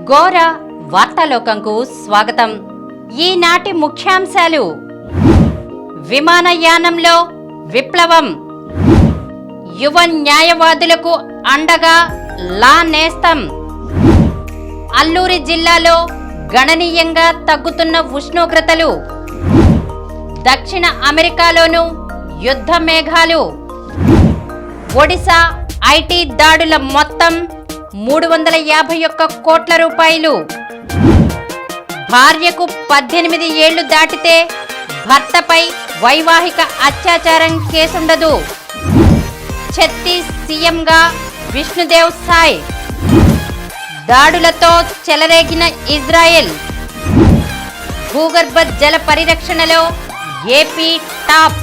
ఘోర వార్తాలోకంకు స్వాగతం. ఈనాటి ముఖ్యాంశాలు: విమానయానంలో విప్లవం, యువ న్యాయవాదులకు అండగా లా నేస్తం, అల్లూరి జిల్లాలో గణనీయంగా తగ్గుతున్న ఉష్ణోగ్రతలు, దక్షిణ అమెరికాలోనూ యుద్ధ మేఘాలు, ఒడిశా ఐటీ దాడుల మొత్తం 351 కోట్ల రూపాయలు, భార్యకు 18 ఏళ్లు దాటితే భర్తపై వైవాహిక అత్యాచారం కేసుండదు, ఛత్తీస్ సీఎంగా విష్ణుదేవ్ సాయ్, దాడులతో చెలరేగిన ఇజ్రాయెల్, భూగర్భ జల పరిరక్షణలో ఏపీ టాప్,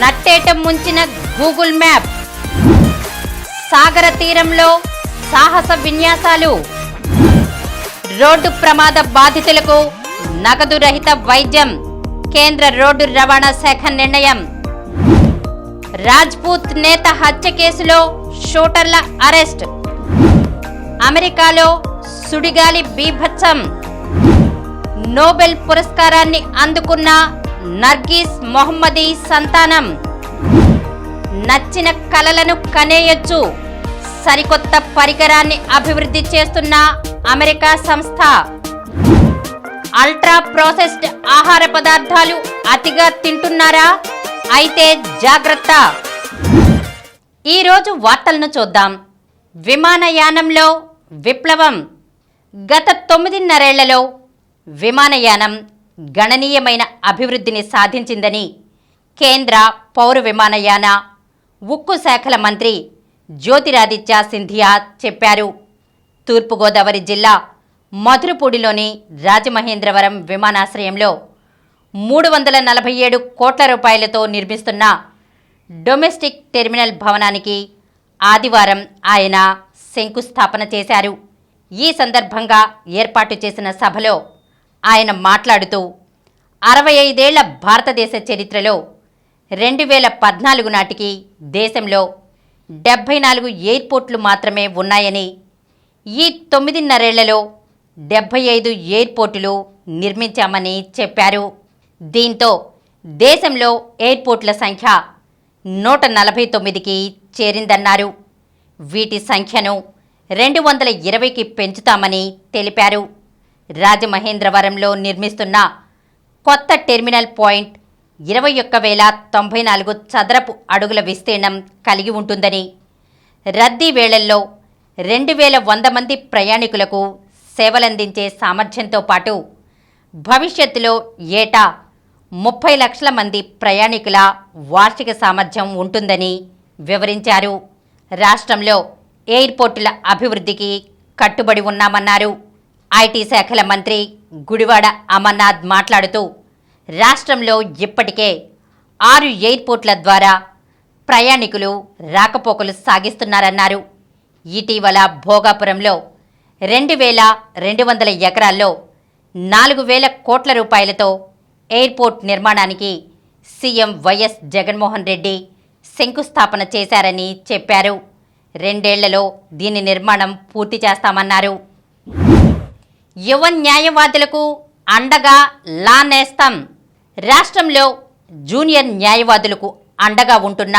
నట్టేట ముంచిన గూగుల్ మ్యాప్, సాగర తీరంలో సాహస విన్యాసాలు, రోడ్డు ప్రమాద బాధితులకు నగదు రహిత వైద్యం, కేంద్ర రోడ్డు రవాణా శాఖ నిర్ణయం, రాజ్పూత్ నేత హత్య కేసులో షూటర్ల అరెస్ట్, అమెరికాలో సుడిగాలి బీభత్సం, నోబెల్ పురస్కారాన్ని అందుకున్న నర్గీస్ మొహమ్మదీ సంతానం, నచ్చిన కలలను కనేయొచ్చు, సరికొత్త పరికరాన్ని అభివృద్ధి చేస్తున్న అమెరికా సంస్థ, అల్ట్రా ప్రాసెస్డ్ ఆహార పదార్థాలు అతిగా తింటున్నారా? అయితే జాగ్రత్త. ఈరోజు వార్తలను చూద్దాం. విమానయానంలో విప్లవం. గత 9.5 ఏళ్లలో విమానయానం గణనీయమైన అభివృద్ధిని సాధించిందని కేంద్ర పౌర విమానయాన, ఉక్కు శాఖల మంత్రి జ్యోతిరాదిత్య సింధియా చెప్పారు. తూర్పుగోదావరి జిల్లా మధురపూడిలోని రాజమహేంద్రవరం విమానాశ్రయంలో 347 కోట్ల రూపాయలతో నిర్మిస్తున్న డొమెస్టిక్ టెర్మినల్ భవనానికి ఆదివారం ఆయన శంకుస్థాపన చేశారు. ఈ సందర్భంగా ఏర్పాటు చేసిన సభలో ఆయన మాట్లాడుతూ 65 ఏళ్ల భారతదేశ చరిత్రలో 2014 నాటికి దేశంలో 74 ఎయిర్పోర్ట్లు మాత్రమే ఉన్నాయని, ఈ 9.5 ఏళ్లలో 75 ఎయిర్పోర్టులు నిర్మించామని చెప్పారు. దీంతో దేశంలో ఎయిర్పోర్ట్ల సంఖ్య 149కి చేరిందన్నారు. వీటి సంఖ్యను 220కి పెంచుతామని తెలిపారు. రాజమహేంద్రవరంలో నిర్మిస్తున్న కొత్త టెర్మినల్ పాయింట్ 21,094 చదరపు అడుగుల విస్తీర్ణం కలిగి ఉంటుందని, రద్దీ వేళల్లో 2,100 మంది ప్రయాణికులకు సేవలందించే సామర్థ్యంతో పాటు భవిష్యత్తులో ఏటా 30 లక్షల మంది ప్రయాణికుల వార్షిక సామర్థ్యం ఉంటుందని వివరించారు. రాష్ట్రంలో ఎయిర్పోర్టుల అభివృద్ధికి కట్టుబడి ఉన్నామన్నారు. ఐటీ శాఖల మంత్రి గుడివాడ అమర్నాథ్ మాట్లాడుతూ రాష్ట్రంలో ఇప్పటికే 6 ఎయిర్పోర్ట్ల ద్వారా ప్రయాణికులు రాకపోకలు సాగిస్తున్నారన్నారు. ఇటీవల భోగాపురంలో 2,200 ఎకరాల్లో 4,000 కోట్ల రూపాయలతో ఎయిర్పోర్ట్ నిర్మాణానికి సీఎం వైఎస్ జగన్మోహన్ రెడ్డి శంకుస్థాపన చేశారని చెప్పారు. 2 ఏళ్లలో దీని నిర్మాణం పూర్తి చేస్తామన్నారు. యువ న్యాయవాదులకు అండగా లా నేస్తం. రాష్ట్రంలో జూనియర్ న్యాయవాదులకు అండగా ఉంటున్న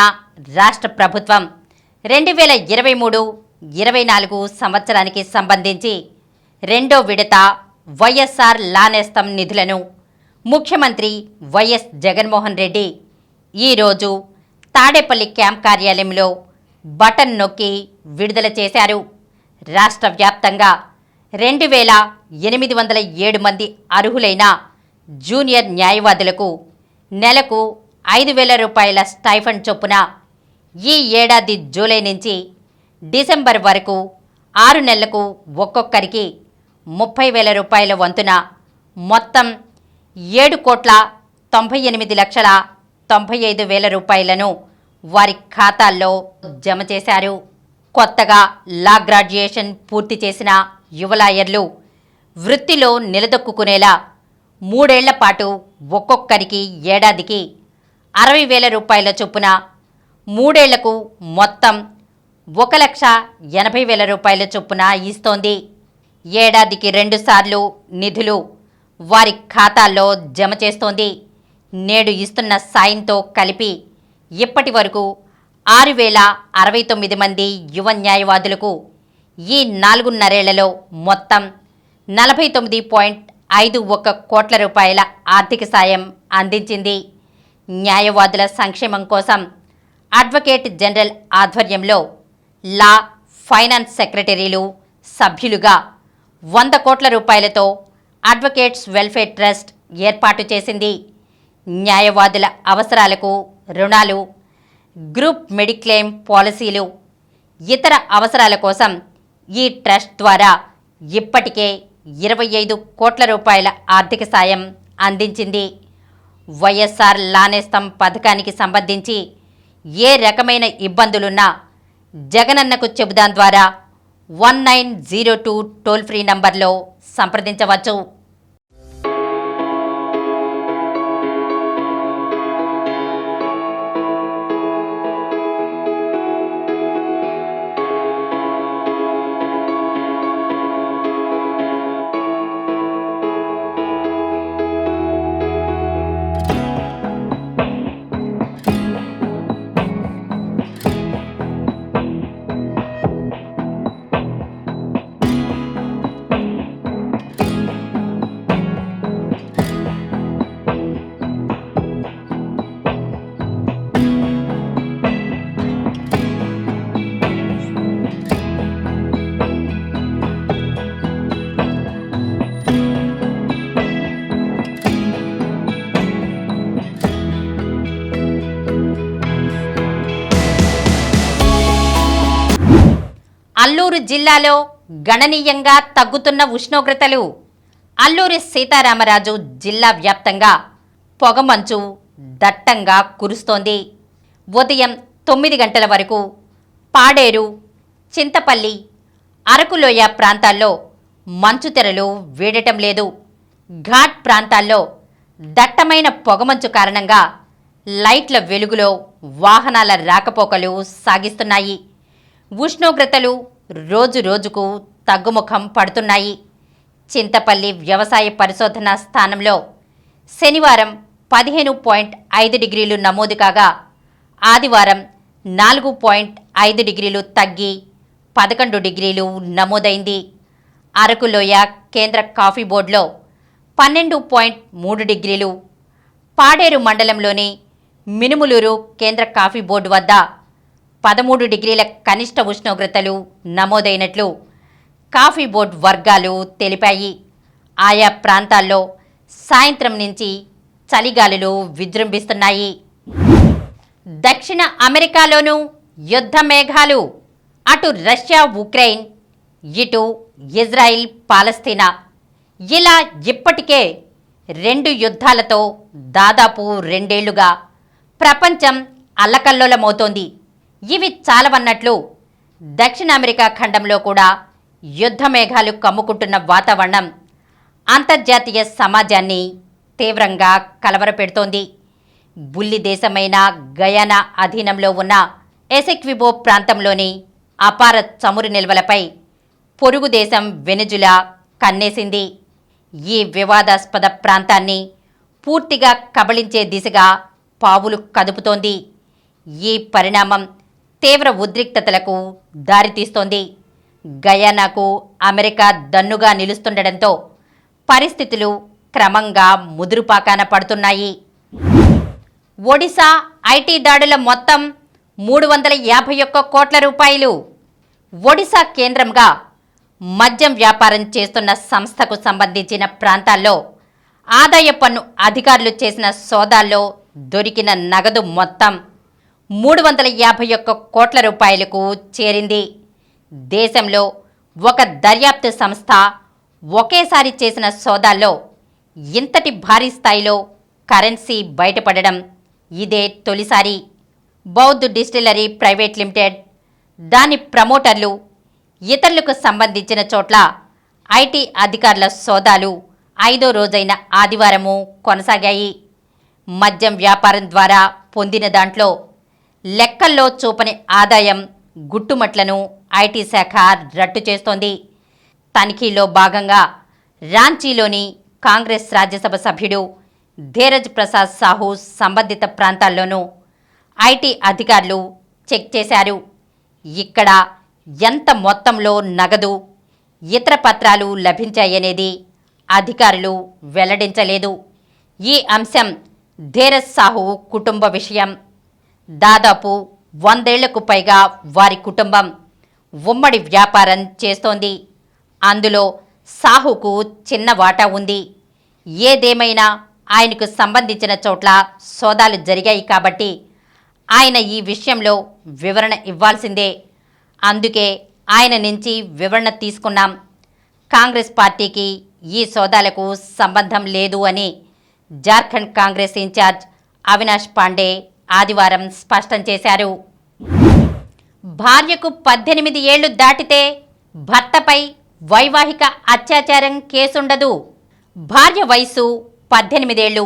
రాష్ట్ర ప్రభుత్వం 2023-24 సంవత్సరానికి సంబంధించి 2వ విడత వైఎస్ఆర్ లా నేస్తం నిధులను ముఖ్యమంత్రి వైఎస్ జగన్మోహన్ రెడ్డి ఈరోజు తాడేపల్లి క్యాంప్ కార్యాలయంలో బటన్ నొక్కి విడుదల చేశారు. రాష్ట్ర వ్యాప్తంగా 2,807 మంది అర్హులైన జూనియర్ న్యాయవాదులకు నెలకు 5,000 రూపాయల స్టైఫండ్ చొప్పున ఈ ఏడాది జూలై నుంచి డిసెంబర్ వరకు 6 నెలలకు ఒక్కొక్కరికి 30,000 రూపాయల వంతున మొత్తం 7,98,95,000 రూపాయలను వారి ఖాతాల్లో జమ చేశారు. కొత్తగా లా గ్రాడ్యుయేషన్ పూర్తి చేసిన యువ లాయర్లు వృత్తిలో నిలదొక్కునేలా 3 ఏళ్ల పాటు ఒక్కొక్కరికి ఏడాదికి 60,000 రూపాయల చొప్పున 3 ఏళ్లకు మొత్తం 1,80,000 రూపాయల చొప్పున ఇస్తోంది. ఏడాదికి 2 సార్లు నిధులు వారి ఖాతాల్లో జమ చేస్తోంది. నేడు ఇస్తున్న సాయంతో కలిపి ఇప్పటి వరకు 6,069 మంది యువ న్యాయవాదులకు ఈ 4.5 మొత్తం 49.51 కోట్ల రూపాయల ఆర్థిక సాయం అందించింది. న్యాయవాదుల సంక్షేమం కోసం అడ్వకేట్ జనరల్ ఆధ్వర్యంలో లా, ఫైనాన్స్ సెక్రటరీలు సభ్యులుగా 100 కోట్ల రూపాయలతో అడ్వకేట్స్ వెల్ఫేర్ ట్రస్ట్ ఏర్పాటు చేసింది. న్యాయవాదుల అవసరాలకు రుణాలు, గ్రూప్ మెడిక్లెయిమ్ పాలసీలు, ఇతర అవసరాల కోసం ఈ ట్రస్ట్ ద్వారా ఇప్పటికే 25 కోట్ల రూపాయల ఆర్థిక సాయం అందించింది. వైఎస్ఆర్ లానేస్తం పథకానికి సంబంధించి ఏ రకమైన ఇబ్బందులున్నా జగనన్నకు చెబుదాం ద్వారా 1902 టోల్ ఫ్రీ నంబర్లో సంప్రదించవచ్చు. అల్లూరు జిల్లాలో గణనీయంగా తగ్గుతున్న ఉష్ణోగ్రతలు. అల్లూరి సీతారామరాజు జిల్లా వ్యాప్తంగా పొగమంచు దట్టంగా కురుస్తోంది. ఉదయం 9 గంటల వరకు పాడేరు, చింతపల్లి, అరకులోయ ప్రాంతాల్లో మంచుతెరలు వీడటం లేదు. ఘాట్ ప్రాంతాల్లో దట్టమైన పొగమంచు కారణంగా లైట్ల వెలుగులో వాహనాల రాకపోకలు సాగిస్తున్నాయి. ఉష్ణోగ్రతలు రోజు రోజుకు తగ్గుముఖం పడుతున్నాయి. చింతపల్లి వ్యవసాయ పరిశోధనా స్థానంలో శనివారం 15.5 డిగ్రీలు నమోదు కాగా ఆదివారం 4.5 డిగ్రీలు తగ్గి 11 డిగ్రీలు నమోదైంది. అరకులోయ కేంద్ర కాఫీ బోర్డులో 12.3 డిగ్రీలు, పాడేరు మండలంలోని మినుములూరు కేంద్ర కాఫీ బోర్డు వద్ద 13 డిగ్రీల కనిష్ట ఉష్ణోగ్రతలు నమోదైనట్లు కాఫీ బోర్డు వర్గాలు తెలిపాయి. ఆయా ప్రాంతాల్లో సాయంత్రం నుంచి చలిగాలులు విజృంభిస్తున్నాయి. దక్షిణ అమెరికాలోనూ యుద్ధ మేఘాలు. అటు రష్యా ఉక్రెయిన్, ఇటు ఇజ్రాయిల్ పాలస్తీనా. ఇలా ఇప్పటికే 2 యుద్ధాలతో దాదాపు 2 ఏళ్లుగా ప్రపంచం అల్లకల్లోలమవుతోంది. ఇవి చాలవన్నట్లు దక్షిణ అమెరికా ఖండంలో కూడా యుద్ధ మేఘాలు కమ్ముకుంటున్న వాతావరణం అంతర్జాతీయ సమాజాన్ని తీవ్రంగా కలవరపెడుతోంది. బుల్లి దేశమైన గయానా అధీనంలో ఉన్న ఎసెక్విబో ప్రాంతంలోని అపార చమురు నిల్వలపై పొరుగు దేశం వెనెజులా కన్నేసింది. ఈ వివాదాస్పద ప్రాంతాన్ని పూర్తిగా కబళించే దిశగా పావులు కదుపుతోంది. ఈ పరిణామం తీవ్ర ఉద్రిక్తతలకు దారితీస్తోంది. గయానాకు అమెరికా దన్నుగా నిలుస్తుండటంతో పరిస్థితులు క్రమంగా ముదురుపాకాన పడుతున్నాయి. ఒడిశా ఐటీ దాడుల మొత్తం 351 కోట్ల రూపాయలు. ఒడిశా కేంద్రంగా మద్యం వ్యాపారం చేస్తున్న సంస్థకు సంబంధించిన ప్రాంతాల్లో ఆదాయ పన్ను అధికారులు చేసిన సోదాల్లో దొరికిన నగదు మొత్తం 351 కోట్ల రూపాయలకు చేరింది. దేశంలో ఒక దర్యాప్తు సంస్థ ఒకేసారి చేసిన సోదాల్లో ఇంతటి భారీ స్థాయిలో కరెన్సీ బయటపడడం ఇదే తొలిసారి. బౌద్ధ్ డిస్టిలరీ ప్రైవేట్ లిమిటెడ్, దాని ప్రమోటర్లు, ఇతరులకు సంబంధించిన చోట్ల ఐటీ అధికారుల సోదాలు 5వ రోజైన ఆదివారము కొనసాగాయి. మద్యం వ్యాపారం ద్వారా పొందిన దాంట్లో లెక్కల్లో చూపని ఆదాయం గుట్టుమట్లను ఐటీ శాఖ రట్టు చేస్తోంది. తనిఖీలో భాగంగా రాంచీలోని కాంగ్రెస్ రాజ్యసభ సభ్యుడు ధీరజ్ ప్రసాద్ సాహు సంబంధిత ప్రాంతాల్లోనూ ఐటీ అధికారులు చెక్ చేశారు. ఇక్కడ ఎంత మొత్తంలో నగదు, ఇతర పత్రాలు లభించాయనేది అధికారులు వెల్లడించలేదు. ఈ అంశం ధీరజ్ సాహు కుటుంబ విషయం. దాదాపు 100 ఏళ్లకు పైగా వారి కుటుంబం ఉమ్మడి వ్యాపారం చేస్తోంది. అందులో సాహుకు చిన్న వాటా ఉంది. ఏదేమైనా ఆయనకు సంబంధించిన చోట్ల సోదాలు జరిగాయి కాబట్టి ఆయన ఈ విషయంలో వివరణ ఇవ్వాల్సిందే. అందుకే ఆయన నుంచి వివరణ తీసుకున్నాం. కాంగ్రెస్ పార్టీకి ఈ సోదాలకు సంబంధం లేదు అని జార్ఖండ్ కాంగ్రెస్ ఇన్ఛార్జ్ అవినాష్ పాండే ఆదివారం స్పష్టం చేశారు. భార్యకు 18 ఏళ్లు దాటితే భర్తపై వైవాహిక అత్యాచారం కేసుండదు. భార్య వయసు 18 ఏళ్లు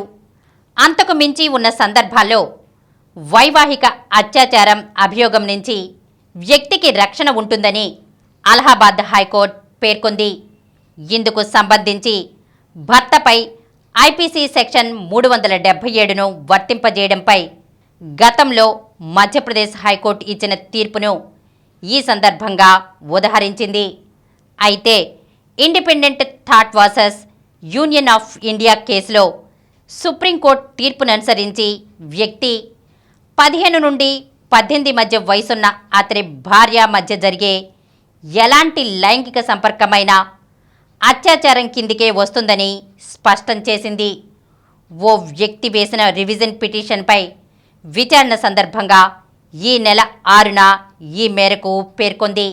అంతకు మించి ఉన్న సందర్భాల్లో వైవాహిక అత్యాచారం అభియోగం నుంచి వ్యక్తికి రక్షణ ఉంటుందని అలహాబాద్ హైకోర్టు పేర్కొంది. ఇందుకు సంబంధించి భర్తపై ఐపీసీ సెక్షన్ 377ను వర్తింపజేయడంపై గతంలో మధ్యప్రదేశ్ హైకోర్టు ఇచ్చిన తీర్పును ఈ సందర్భంగా ఉదహరించింది. అయితే independent thought versus union of India కేసులో సుప్రీంకోర్టు తీర్పుననుసరించి వ్యక్తి 15 నుండి 18 మధ్య వయసున్న అతని భార్య మధ్య జరిగే ఎలాంటి లైంగిక సంపర్కమైనా అత్యాచారం కిందికే వస్తుందని స్పష్టం చేసింది. ఓ వ్యక్తి వేసిన రివిజన్ పిటిషన్పై విచారణ సందర్భంగా ఈ నెల 6న ఈ మేరకు పేర్కొంది.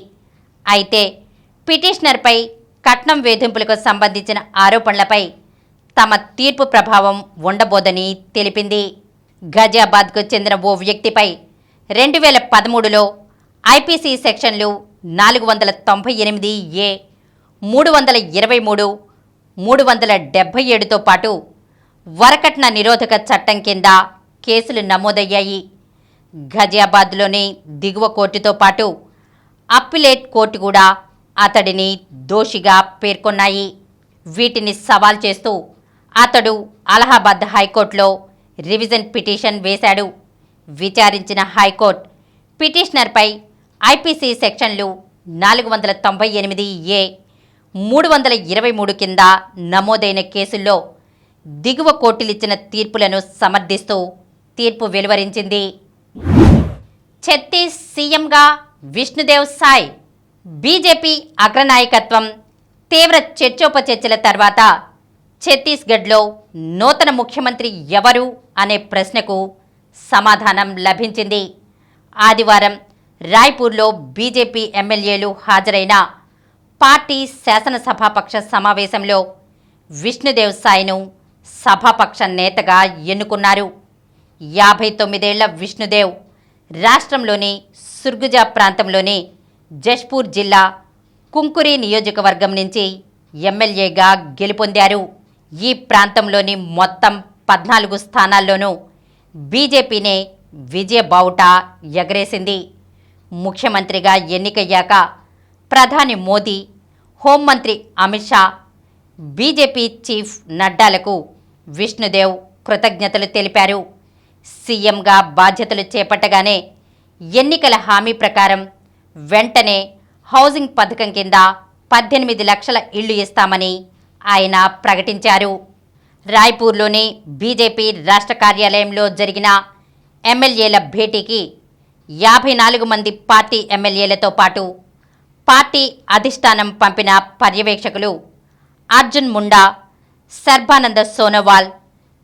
అయితే పిటిషనర్పై కట్నం వేధింపులకు సంబంధించిన ఆరోపణలపై తమ తీర్పు ప్రభావం ఉండబోదని తెలిపింది. ఘజియాబాద్కు చెందిన ఓ వ్యక్తిపై 2013లో ఐపీసీ సెక్షన్లు 498A, 323, 377తో పాటు వరకట్న నిరోధక చట్టం కింద కేసులు నమోదయ్యాయి. ఘజియాబాద్లోని దిగువ కోర్టుతో పాటు అప్పిలేట్ కోర్టు కూడా అతడిని దోషిగా పేర్కొన్నాయి. వీటిని సవాల్ చేస్తూ అతడు అలహాబాద్ హైకోర్టులో రివిజన్ పిటిషన్ వేశాడు. విచారించిన హైకోర్టు పిటిషనర్పై ఐపీసీ సెక్షన్లు 498A, 323 కింద నమోదైన కేసుల్లో దిగువ కోర్టులిచ్చిన తీర్పులను సమర్థిస్తూ తీర్పు వెలువరించింది. ఛత్తీస్ సీఎంగా విష్ణుదేవ్ సాయ్. బీజేపీ అగ్రనాయకత్వం తీవ్ర చర్చోపచర్చల తర్వాత ఛత్తీస్గఢ్లో నూతన ముఖ్యమంత్రి ఎవరు అనే ప్రశ్నకు సమాధానం లభించింది. ఆదివారం రాయ్పూర్లో బీజేపీ ఎమ్మెల్యేలు హాజరైన పార్టీ శాసనసభాపక్ష సమావేశంలో విష్ణుదేవ్ సాయ్ను సభాపక్ష నేతగా ఎన్నుకున్నారు. 59 ఏళ్ల విష్ణుదేవ్ రాష్ట్రంలోని సుర్గుజా ప్రాంతంలోని జష్పూర్ జిల్లా కుంకురి నియోజకవర్గం నుంచి ఎమ్మెల్యేగా గెలుపొందారు. ఈ ప్రాంతంలోని మొత్తం 14 స్థానాల్లోనూ బీజేపీనే విజయ బావుట ఎగరేసింది. ముఖ్యమంత్రిగా ఎన్నికయ్యాక ప్రధాని మోదీ, హోంమంత్రి అమిత్ షా, బీజేపీ చీఫ్ నడ్డాలకు విష్ణుదేవ్ కృతజ్ఞతలు తెలిపారు. సీఎంగా బాధ్యతలు చేపట్టగానే ఎన్నికల హామీ ప్రకారం వెంటనే హౌసింగ్ పథకం కింద 18 లక్షల ఇళ్లు ఇస్తామని ఆయన ప్రకటించారు. రాయ్పూర్లోని బీజేపీ రాష్ట్ర కార్యాలయంలో జరిగిన ఎమ్మెల్యేల భేటీకి 54 మంది పార్టీ ఎమ్మెల్యేలతో పాటు పార్టీ అధిష్టానం పంపిన పర్యవేక్షకులు అర్జున్ ముండా, సర్బానంద సోనోవాల్,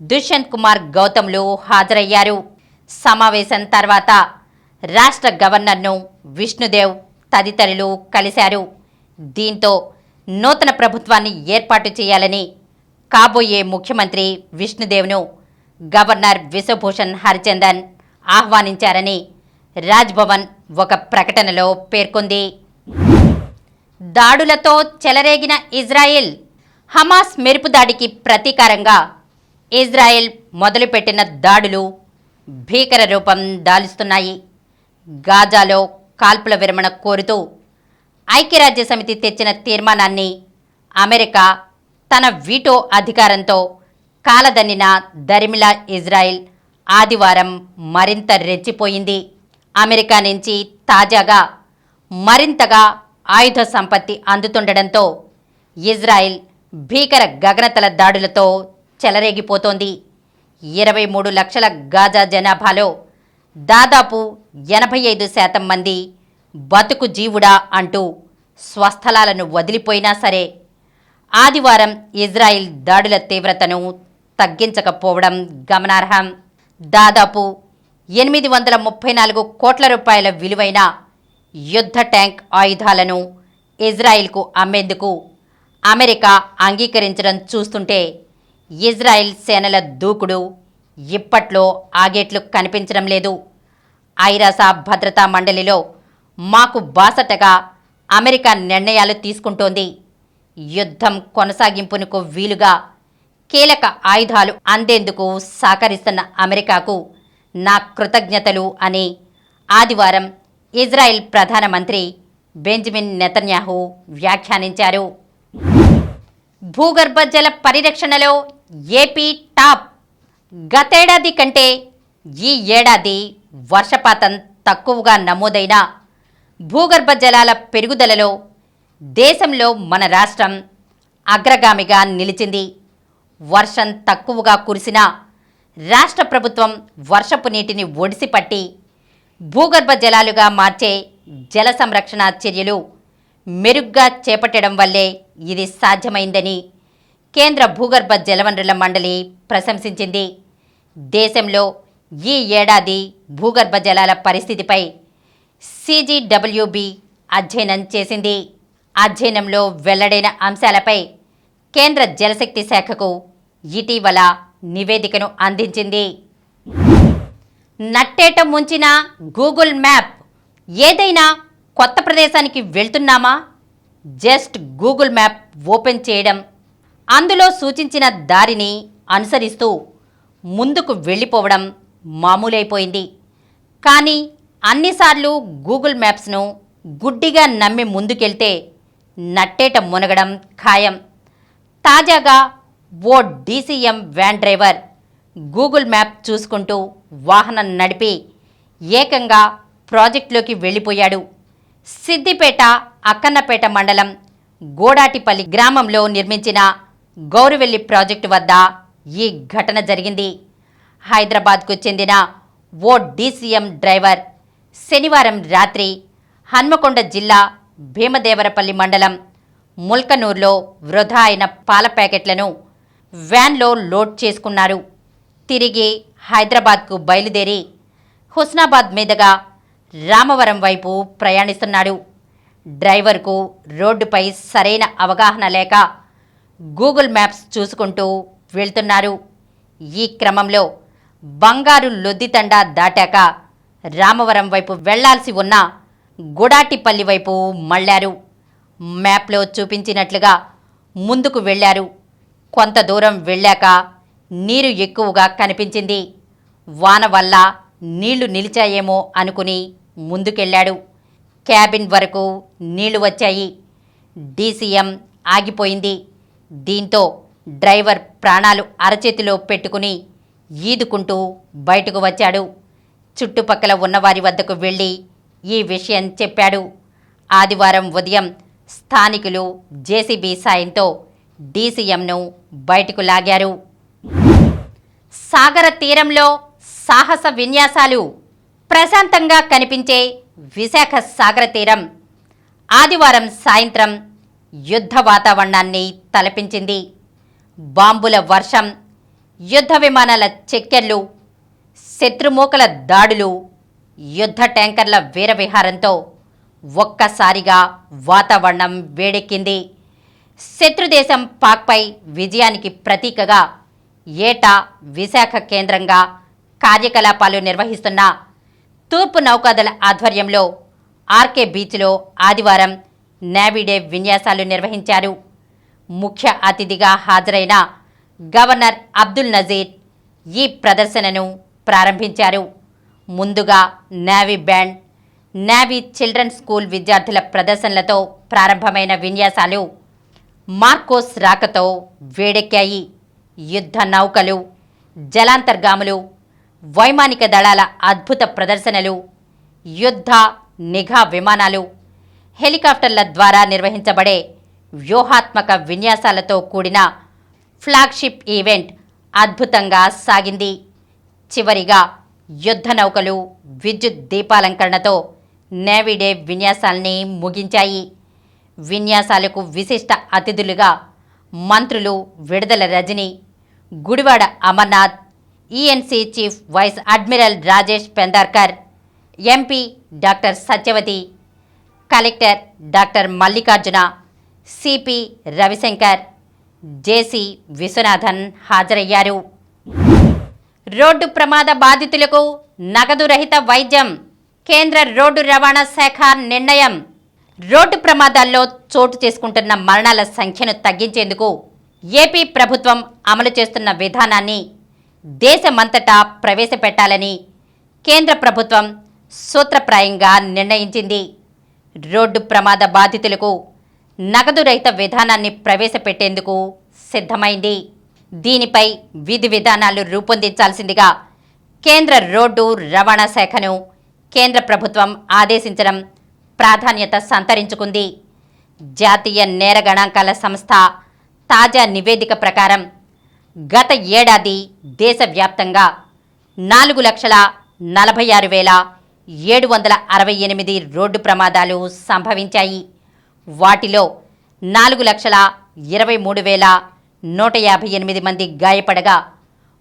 దుష్యంత్ కుమార్ గౌతమ్లు హాజరయ్యారు. సమావేశం తర్వాత రాష్ట్ర గవర్నర్ను విష్ణుదేవ్ తదితరులు కలిశారు. దీంతో నూతన ప్రభుత్వాన్ని ఏర్పాటు చేయాలని కాబోయే ముఖ్యమంత్రి విష్ణుదేవ్ను గవర్నర్ విశ్వభూషణ్ హరిచందన్ ఆహ్వానించారని రాజ్భవన్ ఒక ప్రకటనలో పేర్కొంది. దాడులతో చెలరేగిన ఇజ్రాయెల్. హమాస్ మెరుపు దాడికి ప్రతీకారంగా ఇజ్రాయెల్ మొదలుపెట్టిన దాడులు భీకర రూపం దాలుస్తున్నాయి. గాజాలో కాల్పుల విరమణ కోరుతూ ఐక్యరాజ్య సమితి తెచ్చిన తీర్మానాన్ని అమెరికా తన వీటో అధికారంతో కాలదన్నిన దరిమిలా ఇజ్రాయెల్ ఆదివారం మరింత రెచ్చిపోయింది. అమెరికా నుంచి తాజాగా మరింతగా ఆయుధ సంపత్తి అందుతుండడంతో ఇజ్రాయెల్ భీకర గగనతల దాడులతో చెలరేగిపోతోంది. 23 లక్షల గాజా జనాభాలో దాదాపు 85% మంది బతుకు జీవుడా అంటూ స్వస్థలాలను వదిలిపోయినా సరే ఆదివారం ఇజ్రాయిల్ దాడుల తీవ్రతను తగ్గించకపోవడం గమనార్హం. దాదాపు 834 కోట్ల రూపాయల విలువైన యుద్ధ ట్యాంక్ ఆయుధాలను ఇజ్రాయిల్కు అమ్మేందుకు అమెరికా అంగీకరించడం చూస్తుంటే ఇజ్రాయిల్ సేనల దూకుడు ఇప్పట్లో ఆగేట్లు కనిపించడం లేదు. ఐరాస భద్రతా మండలిలో మాకు బాసటగా అమెరికా నిర్ణయాలు తీసుకుంటోంది. యుద్ధం కొనసాగింపునకు వీలుగా కీలక ఆయుధాలు అందేందుకు సహకరిస్తున్న అమెరికాకు నా కృతజ్ఞతలు అని ఆదివారం ఇజ్రాయెల్ ప్రధానమంత్రి బెంజమిన్ నెతన్యాహు వ్యాఖ్యానించారు. భూగర్భ జల పరిరక్షణలో ఏపీ టాప్. గతేడాది కంటే ఈ ఏడాది వర్షపాతం తక్కువగా నమోదైన భూగర్భ జలాల పెరుగుదలలో దేశంలో మన రాష్ట్రం అగ్రగామిగా నిలిచింది. వర్షం తక్కువగా కురిసినా రాష్ట్ర ప్రభుత్వం వర్షపు నీటిని ఒడిసిపట్టి భూగర్భ జలాలుగా మార్చే జల సంరక్షణ చర్యలు మెరుగ్గా చేపట్టడం వల్లే ఇది సాధ్యమైందని కేంద్ర భూగర్భ జలవనరుల మండలి ప్రశంసించింది. దేశంలో ఈ ఏడాది భూగర్భ జలాల పరిస్థితిపై CGWB అధ్యయనం చేసింది. అధ్యయనంలో వెల్లడైన అంశాలపై కేంద్ర జలశక్తి శాఖకు ఇటీవల నివేదికను అందించింది. నట్టేట ముంచిన గూగుల్ మ్యాప్. ఏదైనా కొత్త ప్రదేశానికి వెళ్తున్నామా? జస్ట్ గూగుల్ మ్యాప్ ఓపెన్ చేయడం, అందులో సూచించిన దారిని అనుసరిస్తూ ముందుకు వెళ్ళిపోవడం మామూలైపోయింది. కానీ అన్నిసార్లు గూగుల్ మ్యాప్స్ను గుడ్డిగా నమ్మి ముందుకెళ్తే నట్టేట మునగడం ఖాయం. తాజాగా ఓ DCM van driver Google map చూసుకుంటూ వాహనం నడిపి ఏకంగా ప్రాజెక్టులోకి వెళ్ళిపోయాడు. సిద్దిపేట అక్కన్నపేట మండలం గోడాటిపల్లి గ్రామంలో నిర్మించిన గౌరువెల్లి ప్రాజెక్టు వద్ద ఈ ఘటన జరిగింది. హైదరాబాద్కు చెందిన ఓ DCM డ్రైవర్ శనివారం రాత్రి హన్మకొండ జిల్లా భీమదేవరపల్లి మండలం ముల్కనూర్లో వృధా అయిన పాల ప్యాకెట్లను వ్యాన్లో లోడ్ చేసుకున్నారు. తిరిగి హైదరాబాద్కు బయలుదేరి హుస్నాబాద్ మీదుగా రామవరం వైపు ప్రయాణిస్తున్నాడు. డ్రైవర్కు రోడ్డుపై సరైన అవగాహన లేక గూగుల్ మ్యాప్స్ చూసుకుంటూ వెళ్తున్నారు. ఈ క్రమంలో బంగారు లొద్దితండా దాటాక రామవరం వైపు వెళ్లాల్సి ఉన్న గుడాటిపల్లి వైపు మళ్లారు. మ్యాప్లో చూపించినట్లుగా ముందుకు వెళ్లారు. కొంత దూరం వెళ్ళాక నీరు ఎక్కువగా కనిపించింది. వాన వల్ల నీళ్లు నిలిచాయేమో అనుకుని ముందుకెళ్లాడు. క్యాబిన్ వరకు నీళ్లు వచ్చాయి. DCM ఆగిపోయింది. దీంతో డ్రైవర్ ప్రాణాలు అరచేతిలో పెట్టుకుని ఈదుకుంటూ బయటకు వచ్చాడు. చుట్టుపక్కల ఉన్నవారి వద్దకు వెళ్ళి ఈ విషయం చెప్పాడు. ఆదివారం ఉదయం స్థానికులు JCB సాయంతో DCMను బయటకు లాగారు. సాగర తీరంలో సాహస విన్యాసాలు. ప్రశాంతంగా కనిపించే విశాఖ సాగర తీరం ఆదివారం సాయంత్రం యుద్ధ వాతావరణాన్ని తలపించింది. బాంబుల వర్షం, యుద్ధ విమానాల చెక్కెర్లు, శత్రుమూకల దాడులు, యుద్ధ ట్యాంకర్ల వీరవిహారంతో ఒక్కసారిగా వాతావరణం వేడెక్కింది. శత్రుదేశం పాక్పై విజయానికి ప్రతీకగా ఏటా విశాఖ కేంద్రంగా కార్యకలాపాలు నిర్వహిస్తున్న తూర్పు నౌకాదళ ఆధ్వర్యంలో ఆర్కే బీచ్లో ఆదివారం నేవీ డే విన్యాసాలు నిర్వహించారు. ముఖ్య అతిథిగా హాజరైన గవర్నర్ అబ్దుల్ నజీర్ ఈ ప్రదర్శనను ప్రారంభించారు. ముందుగా navy band navy children school విద్యార్థుల ప్రదర్శనలతో ప్రారంభమైన విన్యాసాలు మార్కోస్ రాకతో వేడెక్కాయి. యుద్ధ నౌకలు, జలాంతర్గాములు, వైమానిక దళాల అద్భుత ప్రదర్శనలు, యుద్ధ నిఘా విమానాలు, హెలికాప్టర్ల ద్వారా నిర్వహించబడే వ్యూహాత్మక విన్యాసాలతో కూడిన ఫ్లాగ్షిప్ ఈవెంట్ అద్భుతంగా సాగింది. చివరిగా యుద్ధ నౌకలు విద్యుత్ దీపాలంకరణతో నేవీ డే విన్యాసాల్ని ముగించాయి. విన్యాసాలకు విశిష్ట అతిథులుగా మంత్రులు Vidadala Rajini, Gudivada Amarnath, ENC chief vice admiral Rajesh Pendharkar, MP doctor Satyavathi, collector doctor Mallikarjuna, CP Ravishankar, JC Viswanathan హాజరయ్యారు. రోడ్డు ప్రమాద బాధితులకు నగదు రహిత వైద్యం, కేంద్ర రోడ్డు రవాణా శాఖ నిర్ణయం. రోడ్డు ప్రమాదాల్లో చోటు చేసుకుంటున్న మరణాల సంఖ్యను తగ్గించేందుకు ఏపీ ప్రభుత్వం అమలు చేస్తున్న విధానాన్ని దేశమంతటా ప్రవేశపెట్టాలని కేంద్ర ప్రభుత్వం సూత్రప్రాయంగా నిర్ణయించింది. రోడ్డు ప్రమాద బాధితులకు నగదు రహిత విధానాన్ని ప్రవేశపెట్టేందుకు సిద్ధమైంది. దీనిపై విధి విధానాలు రూపొందించాల్సిందిగా కేంద్ర రోడ్డు రవాణా శాఖను కేంద్ర ప్రభుత్వం ఆదేశించడం ప్రాధాన్యత సంతరించుకుంది. జాతీయ నేర గణాంకాల సంస్థ తాజా నివేదిక ప్రకారం గత ఏడాది దేశవ్యాప్తంగా 4,46,768 రోడ్డు ప్రమాదాలు సంభవించాయి. వాటిలో 4,23,158 మంది గాయపడగా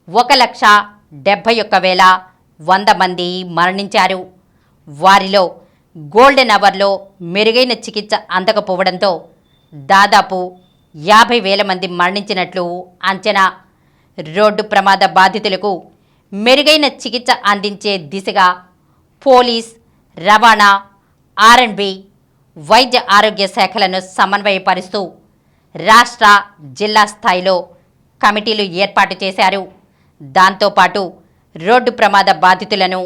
1,71,100 మంది మరణించారు. వారిలో గోల్డెన్ అవర్లో మెరుగైన చికిత్స అందకపోవడంతో దాదాపు 50,000 మంది మరణించినట్లు అంచనా. రోడ్డు ప్రమాద బాధితులకు మెరుగైన చికిత్స అందించే దిశగా పోలీస్, రవాణా, ఆర్ఎండ్బి, వైద్య ఆరోగ్య శాఖలను సమన్వయపరుస్తూ రాష్ట్ర, జిల్లా స్థాయిలో కమిటీలు ఏర్పాటు చేశారు. దాంతోపాటు రోడ్డు ప్రమాద బాధితులను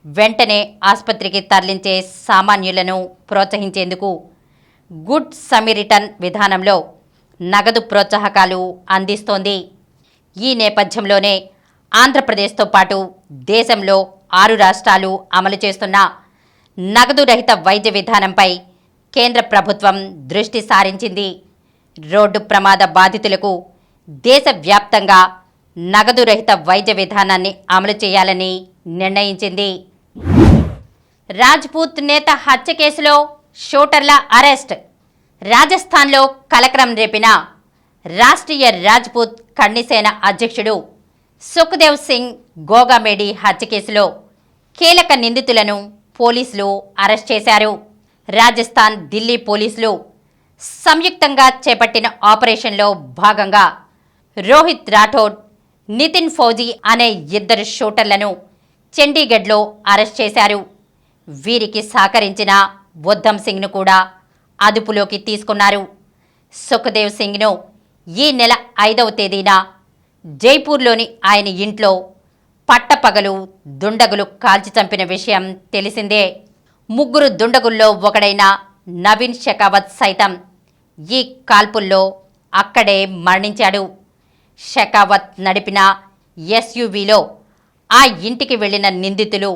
వెంటనే ఆసుపత్రికి తరలించే సామాన్యులను ప్రోత్సహించేందుకు గుడ్ సమరిటన్ విధానంలో నగదు ప్రోత్సాహకాలు అందిస్తోంది. ఈ నేపథ్యంలోనే ఆంధ్రప్రదేశ్తో పాటు దేశంలో 6 రాష్ట్రాలు అమలు చేస్తున్న నగదు రహిత వైద్య విధానంపై కేంద్ర ప్రభుత్వం దృష్టి సారించింది. రోడ్డు ప్రమాద బాధితులకు దేశవ్యాప్తంగా నగదు రహిత వైద్య విధానాన్ని అమలు చేయాలని నిర్ణయించింది. రాజ్పూత్ నేత హత్య కేసులో షూటర్ల అరెస్ట్. రాజస్థాన్లో కలకలం రేపిన రాష్ట్రీయ రాజ్పూత్ కర్ణిసేన అధ్యక్షుడు సుఖ్దేవ్ సింగ్ గోగామేడి హత్య కేసులో కీలక నిందితులను పోలీసులు అరెస్ట్ చేశారు. రాజస్థాన్, ఢిల్లీ పోలీసులు సంయుక్తంగా చేపట్టిన ఆపరేషన్లో భాగంగా రోహిత్ రాఠోడ్, నితిన్ ఫౌజీ అనే 2 షూటర్లను చండీగఢ్లో అరెస్ట్ చేశారు. వీరికి సహకరించిన ఉద్ధమ్ సింగ్ను కూడా అదుపులోకి తీసుకున్నారు. సుఖ్దేవ్ సింగ్ను ఈ నెల 5వ తేదీన జైపూర్లోని ఆయన ఇంట్లో పట్టపగలు దుండగులు కాల్చి చంపిన విషయం తెలిసిందే. 3 దుండగుల్లో ఒకడైన నవీన్ షెకావత్ సైతం ఈ కాల్పుల్లో అక్కడే మరణించాడు. షెకావత్ నడిపిన ఎస్యూవీలో ఆ ఇంటికి వెళ్లిన నిందితులు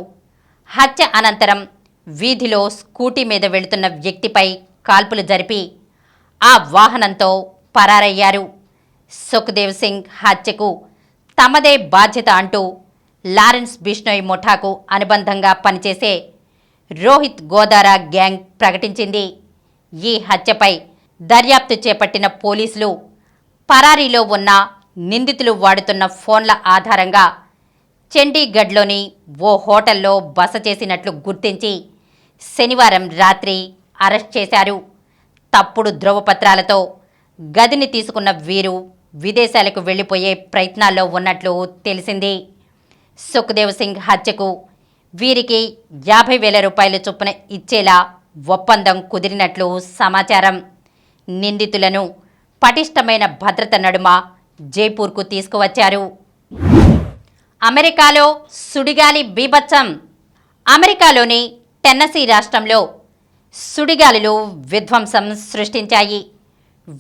హత్య అనంతరం వీధిలో స్కూటీ మీద వెళుతున్న వ్యక్తిపై కాల్పులు జరిపి ఆ వాహనంతో పరారయ్యారు. సుఖ్దేవ్ సింగ్ హత్యకు తమదే బాధ్యత అంటూ లారెన్స్ బిష్నోయ్ ముఠాకు అనుబంధంగా పనిచేసే రోహిత్ గోదారా గ్యాంగ్ ప్రకటించింది. ఈ హత్యపై దర్యాప్తు చేపట్టిన పోలీసులు పరారీలో ఉన్న నిందితులు వాడుతున్న ఫోన్ల ఆధారంగా చండీగఢ్లోని ఓ హోటల్లో బస చేసినట్లు గుర్తించి శనివారం రాత్రి అరెస్ట్ చేశారు. తప్పుడు ధృవపత్రాలతో గదిని తీసుకున్న వీరు విదేశాలకు వెళ్లిపోయే ప్రయత్నాల్లో ఉన్నట్లు తెలిసింది. సుఖ్దేవ్ సింగ్ హత్యకు వీరికి 50,000 రూపాయల చొప్పున ఇచ్చేలా ఒప్పందం కుదిరినట్లు సమాచారం. నిందితులను పటిష్టమైన భద్రత నడుమ జైపూర్కు తీసుకువచ్చారు. అమెరికాలో సుడిగాలి బీభత్సం. అమెరికాలోని టెన్నసీ రాష్ట్రంలో సుడిగాలులు విధ్వంసం సృష్టించాయి.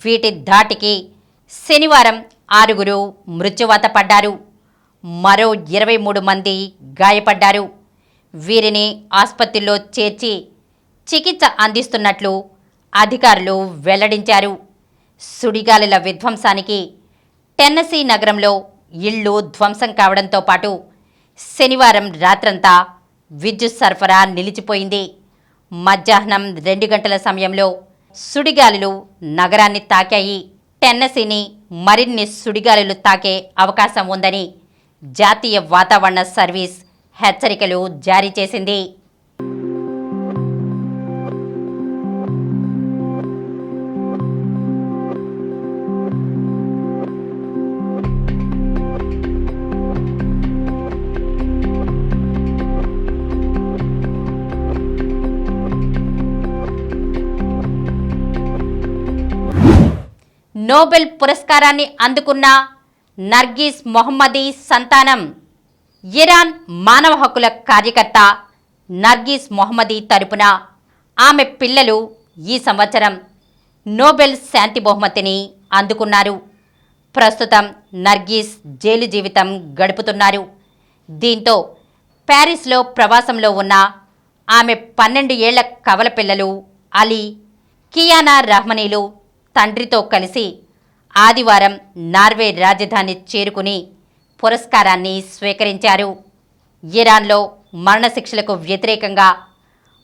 వీటి ధాటికి శనివారం 6 మృత్యువాత పడ్డారు. మరో 23 మంది గాయపడ్డారు. వీరిని ఆసుపత్రిలో చేర్చి చికిత్స అందిస్తున్నట్లు అధికారులు వెల్లడించారు. సుడిగాలుల విధ్వంసానికి టెన్నసీ నగరంలో ఇళ్లు ధ్వంసం కావడంతో పాటు శనివారం రాత్రంతా విద్యుత్ సరఫరా నిలిచిపోయింది. మధ్యాహ్నం 2 గంటల సమయంలో సుడిగాలులు నగరాన్ని తాకాయి. టెన్నసీని మరిన్ని సుడిగాలులు తాకే అవకాశం ఉందని జాతీయ వాతావరణ సర్వీస్ హెచ్చరికలు జారీ చేసింది. నోబెల్ పురస్కారాన్ని అందుకున్న నర్గీస్ మొహమ్మదీ సంతానం. ఇరాన్ మానవ హక్కుల కార్యకర్త నర్గీస్ మొహమ్మదీ తరపున ఆమె పిల్లలు ఈ సంవత్సరం నోబెల్ శాంతి బహుమతిని అందుకున్నారు. ప్రస్తుతం నర్గీస్ జైలు జీవితం గడుపుతున్నారు. దీంతో ప్యారిస్లో ప్రవాసంలో ఉన్న ఆమె 12 ఏళ్ల కవల పిల్లలు అలీ, కియానా రహ్మనీలు తండ్రితో కలిసి ఆదివారం నార్వే రాజధాని చేరుకుని పురస్కారాన్ని స్వీకరించారు. ఇరాన్లో మరణశిక్షలకు వ్యతిరేకంగా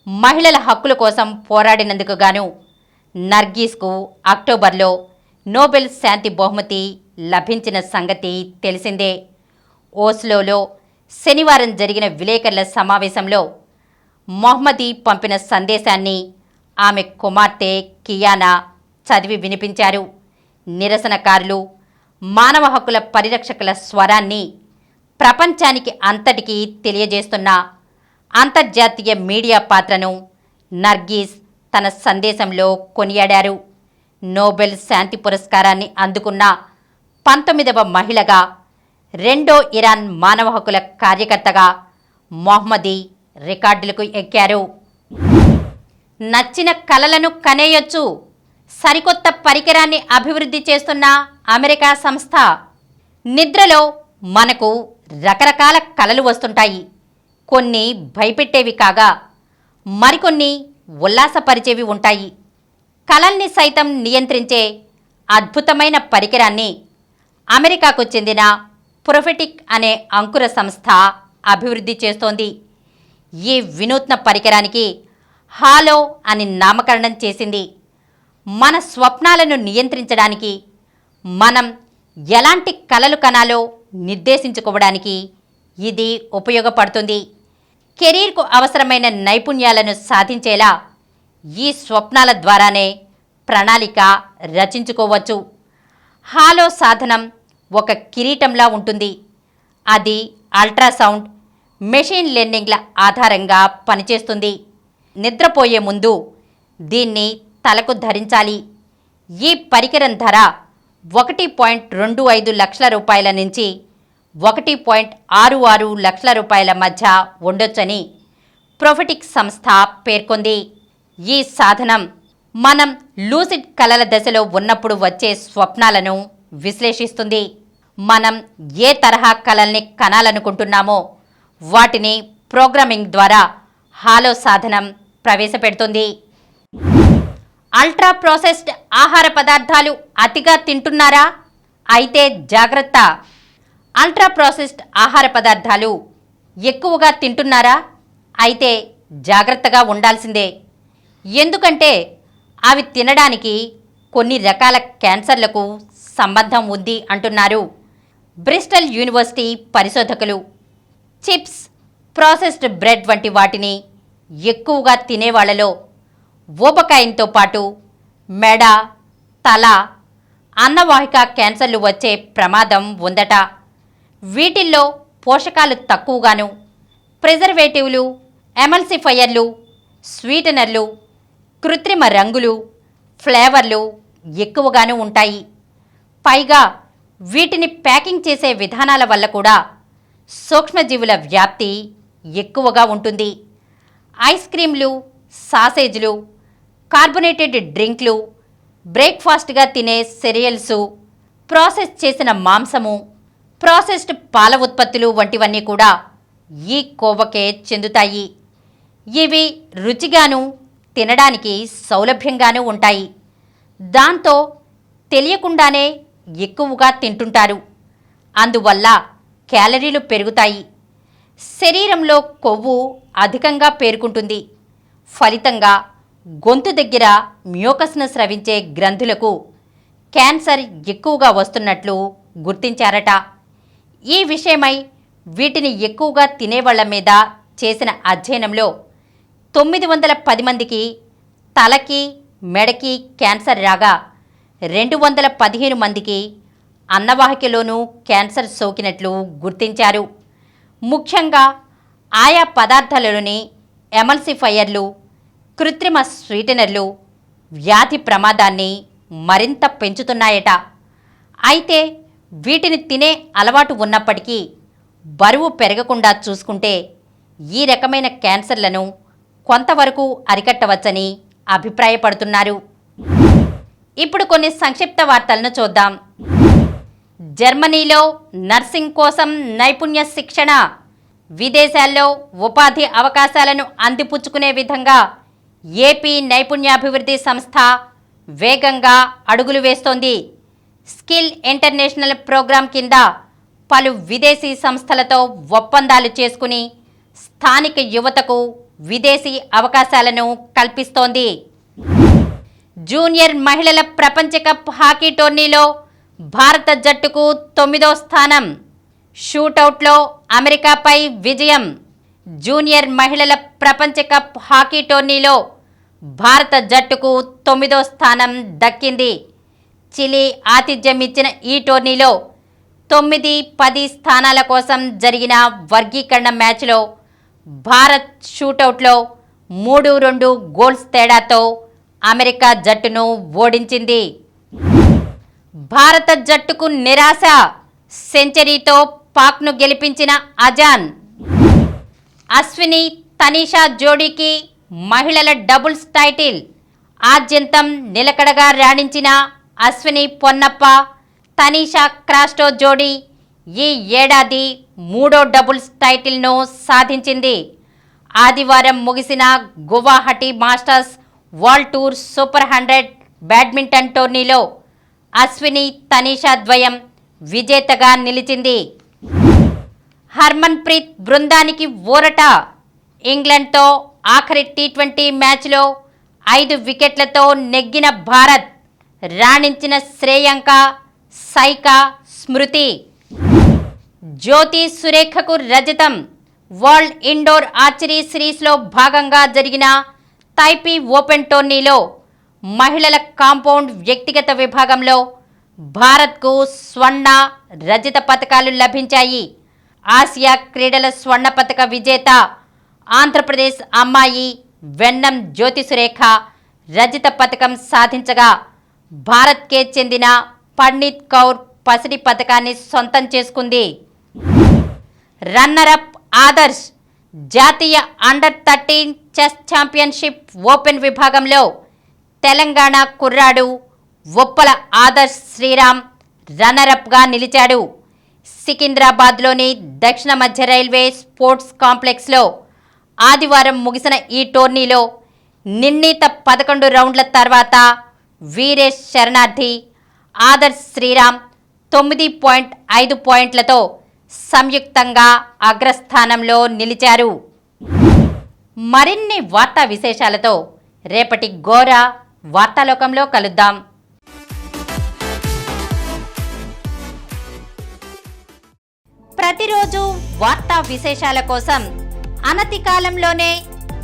మహిళల హక్కుల కోసం పోరాడినందుకు గాను నర్గీస్కు అక్టోబర్లో నోబెల్ శాంతి బహుమతి లభించిన సంగతి తెలిసిందే. ఓస్లోలో శనివారం జరిగిన విలేకరుల సమావేశంలో మొహమ్మదీ పంపిన సందేశాన్ని ఆమె కుమార్తె కియానా చదివి వినిపించారు. నిరసనకారులు, మానవ హక్కుల పరిరక్షకుల స్వరాన్ని ప్రపంచానికి అంతటికీ తెలియజేస్తున్న అంతర్జాతీయ మీడియా పాత్రను నర్గీస్ తన సందేశంలో కొనియాడారు. నోబెల్ శాంతి పురస్కారాన్ని అందుకున్న 19వ మహిళగా, రెండో ఇరాన్ మానవ హక్కుల కార్యకర్తగా మొహమ్మదీ రికార్డులకు ఎక్కారు. నచ్చిన కలలను కనేయొచ్చు. సరికొత్త పరికరాన్ని అభివృద్ధి చేస్తున్న అమెరికా సంస్థ. నిద్రలో మనకు రకరకాల కలలు వస్తుంటాయి. కొన్ని భయపెట్టేవి కాగా మరికొన్ని ఉల్లాసపరిచేవి ఉంటాయి. కలల్ని సైతం నియంత్రించే అద్భుతమైన పరికరాన్ని అమెరికాకు చెందిన ప్రొఫెటిక్ అనే అంకుర సంస్థ అభివృద్ధి చేస్తోంది. ఈ వినూత్న పరికరానికి హాలో అని నామకరణం చేసింది. మన స్వప్నాలను నియంత్రించడానికి, మనం ఎలాంటి కలలు కనాలో నిర్దేశించుకోవడానికి ఇది ఉపయోగపడుతుంది. కెరీర్కు అవసరమైన నైపుణ్యాలను సాధించేలా ఈ స్వప్నాల ద్వారానే ప్రణాళిక రచించుకోవచ్చు. హాలో సాధనం ఒక కిరీటంలా ఉంటుంది. అది అల్ట్రాసౌండ్, మెషిన్ లెర్నింగ్ల ఆధారంగా పనిచేస్తుంది. నిద్రపోయే ముందు దీన్ని తలకు ధరించాలి. ఈ పరికరం ధర 1.25 లక్షల రూపాయల నుంచి 1.66 లక్షల రూపాయల మధ్య ఉండొచ్చని ప్రొఫెటిక్ సంస్థ పేర్కొంది. ఈ సాధనం మనం లూసిడ్ కలల దశలో ఉన్నప్పుడు వచ్చే స్వప్నాలను విశ్లేషిస్తుంది. మనం ఏ తరహా కలల్ని కనాలనుకుంటున్నామో వాటిని ప్రోగ్రామింగ్ ద్వారా హాలో సాధనం ప్రవేశపెడుతుంది. అల్ట్రా ప్రాసెస్డ్ ఆహార పదార్థాలు అతిగా తింటున్నారా? అయితే జాగ్రత్త. అల్ట్రా ప్రాసెస్డ్ ఆహార పదార్థాలు ఎక్కువగా తింటున్నారా? అయితే జాగ్రత్తగా ఉండాల్సిందే. ఎందుకంటే అవి తినడానికి కొన్ని రకాల క్యాన్సర్లకు సంబంధం ఉంది అంటున్నారు బ్రిస్టల్ యూనివర్సిటీ పరిశోధకులు. చిప్స్, ప్రాసెస్డ్ బ్రెడ్ వంటి వాటిని ఎక్కువగా తినేవాళ్లలో ఊబకాయంతో పాటు మెడ, తల, అన్నవాహిక క్యాన్సర్లు వచ్చే ప్రమాదం ఉందట. వీటిల్లో పోషకాలు తక్కువగాను, ప్రిజర్వేటివ్లు, ఎమల్సిఫైయర్లు, స్వీటనర్లు, కృత్రిమ రంగులు, ఫ్లేవర్లు ఎక్కువగాను ఉంటాయి. పైగా వీటిని ప్యాకింగ్ చేసే విధానాల వల్ల కూడా సూక్ష్మజీవుల వ్యాప్తి ఎక్కువగా ఉంటుంది. ఐస్ క్రీంలు, సాసేజ్లు, కార్బొనేటెడ్ డ్రింక్లు, బ్రేక్ఫాస్ట్గా తినే సెరియల్సు, ప్రాసెస్ చేసిన మాంసము, ప్రాసెస్డ్ పాల ఉత్పత్తులు వంటివన్నీ కూడా ఈ కోవకే చెందుతాయి. ఇవి రుచిగాను తినడానికి సౌలభ్యంగానూ ఉంటాయి. దాంతో తెలియకుండానే ఎక్కువగా తింటుంటారు. అందువల్ల క్యాలరీలు పెరుగుతాయి. శరీరంలో కొవ్వు అధికంగా పేరుకుంటుంది. ఫలితంగా గొంతు దగ్గర మ్యూకస్ను స్రవించే గ్రంథులకు క్యాన్సర్ ఎక్కువగా వస్తున్నట్లు గుర్తించారట. ఈ విషయమై వీటిని ఎక్కువగా తినేవాళ్ల మీద చేసిన అధ్యయనంలో 910 మందికి తలకి, మెడకి క్యాన్సర్ రాగా 215 మందికి అన్నవాహికలోనూ క్యాన్సర్ సోకినట్లు గుర్తించారు. ముఖ్యంగా ఆయా పదార్థాలలోని ఎమల్సిఫైయర్లు, కృత్రిమ స్వీటనర్లు వ్యాధి ప్రమాదాన్ని మరింత పెంచుతున్నాయట. అయితే వీటిని తినే అలవాటు ఉన్నప్పటికీ బరువు పెరగకుండా చూసుకుంటే ఈ రకమైన క్యాన్సర్లను కొంతవరకు అరికట్టవచ్చని అభిప్రాయపడుతున్నారు. ఇప్పుడు కొన్ని సంక్షిప్త వార్తలను చూద్దాం. జర్మనీలో నర్సింగ్ కోసం నైపుణ్య శిక్షణ, విదేశాల్లో ఉపాధి అవకాశాలను అందిపుచ్చుకునే విధంగా ఏపీ నైపుణ్యాభివృద్ధి సంస్థ వేగంగా అడుగులు వేస్తోంది. స్కిల్ ఇంటర్నేషనల్ ప్రోగ్రాం కింద పలు విదేశీ సంస్థలతో ఒప్పందాలు చేసుకుని స్థానిక యువతకు విదేశీ అవకాశాలను కల్పిస్తోంది. జూనియర్ మహిళల ప్రపంచ కప్ హాకీ టోర్నీలో భారత జట్టుకు 9వ స్థానం. షూటౌట్లో అమెరికాపై విజయం. జూనియర్ మహిళల ప్రపంచ కప్ హాకీ టోర్నీలో భారత జట్టుకు 9వ స్థానం దక్కింది. చిలీ ఆతిథ్యం ఇచ్చిన ఈ టోర్నీలో 9-10 స్థానాల కోసం జరిగిన వర్గీకరణ మ్యాచ్లో భారత్ షూటౌట్లో 3-2 గోల్స్ తేడాతో అమెరికా జట్టును ఓడించింది. భారత జట్టుకు నిరాశ. సెంచరీతో పాక్ను గెలిపించిన అజాన్. అశ్విని, తనీషా జోడీకి మహిళల డబుల్స్ టైటిల్. ఆద్యంతం నిలకడగా రాణించిన అశ్విని పొన్నప్ప, తనీషా క్రాస్టో జోడీ ఈ ఏడాది 3వ డబుల్స్ టైటిల్ను సాధించింది. ఆదివారం ముగిసిన Guwahati masters world tour super 100 badminton టోర్నీలో అశ్విని, తనీషా ద్వయం విజేతగా నిలిచింది. హర్మన్ ప్రీత్ బృందానికి ఊరట. ఇంగ్లండ్తో ఆఖరి టీ20 మ్యాచ్లో 5 వికెట్లతో నెగ్గిన భారత్. రాణించిన శ్రేయాంక, సైకా, స్మృతి. జ్యోతి సురేఖకు రజతం. వరల్డ్ ఇండోర్ ఆర్చరీ సిరీస్లో భాగంగా జరిగిన తైపీ ఓపెన్ టోర్నీలో మహిళల కాంపౌండ్ వ్యక్తిగత విభాగంలో భారత్కు స్వర్ణ, రజత పతకాలు లభించాయి. ఆసియా క్రీడల స్వర్ణ పతక విజేత ఆంధ్రప్రదేశ్ అమ్మాయి వెన్నం జ్యోతి సురేఖ రజత పతకం సాధించగా, భారత్కే చెందిన పర్నీత్ కౌర్ పసిడి పతకాన్ని సొంతం చేసుకుంది. రన్నరప్ ఆదర్శ్. జాతీయ అండర్-13 చెస్ ఛాంపియన్షిప్ ఓపెన్ విభాగంలో తెలంగాణ కుర్రాడు ఉప్పల ఆదర్శ్ శ్రీరామ్ రన్నరప్గా నిలిచాడు. సికింద్రాబాద్లోని దక్షిణ మధ్య రైల్వే స్పోర్ట్స్ కాంప్లెక్స్లో ఆదివారం ముగిసిన ఈ టోర్నీలో నిర్ణీత 11 రౌండ్ల తర్వాత వీరేష్ శరణార్థి, ఆదర్శ్ శ్రీరామ్ 9.5 పాయింట్లతో సంయుక్తంగా అగ్రస్థానంలో నిలిచారు. మరిన్ని వార్తా విశేషాలతో రేపటి గోరా వార్తాలోకంలో కలుద్దాం. ప్రతిరోజు వార్తా విశేషాల కోసం అనతి కాలంలోనే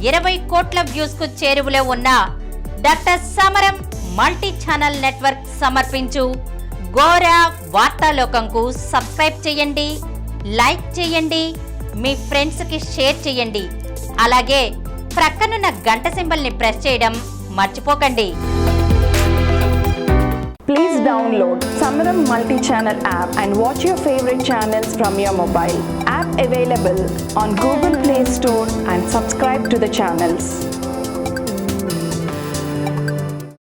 20 కోట్ల వ్యూస్కు చేరువలో ఉన్న డాక్టర్ సమరం మల్టీ ఛానల్ నెట్వర్క్ సమర్పించు గోరా వార్తాలోకంకు సబ్స్క్రైబ్ చేయండి, లైక్ చేయండి, మీ ఫ్రెండ్స్కి షేర్ చేయండి. అలాగే ప్రక్కనున్న గంట సింబల్ని ప్రెస్ చేయడం మర్చిపోకండి. Please download Samaram multi-channel app and watch your favorite channels from your mobile. app available on Google Play Store and subscribe to the channels.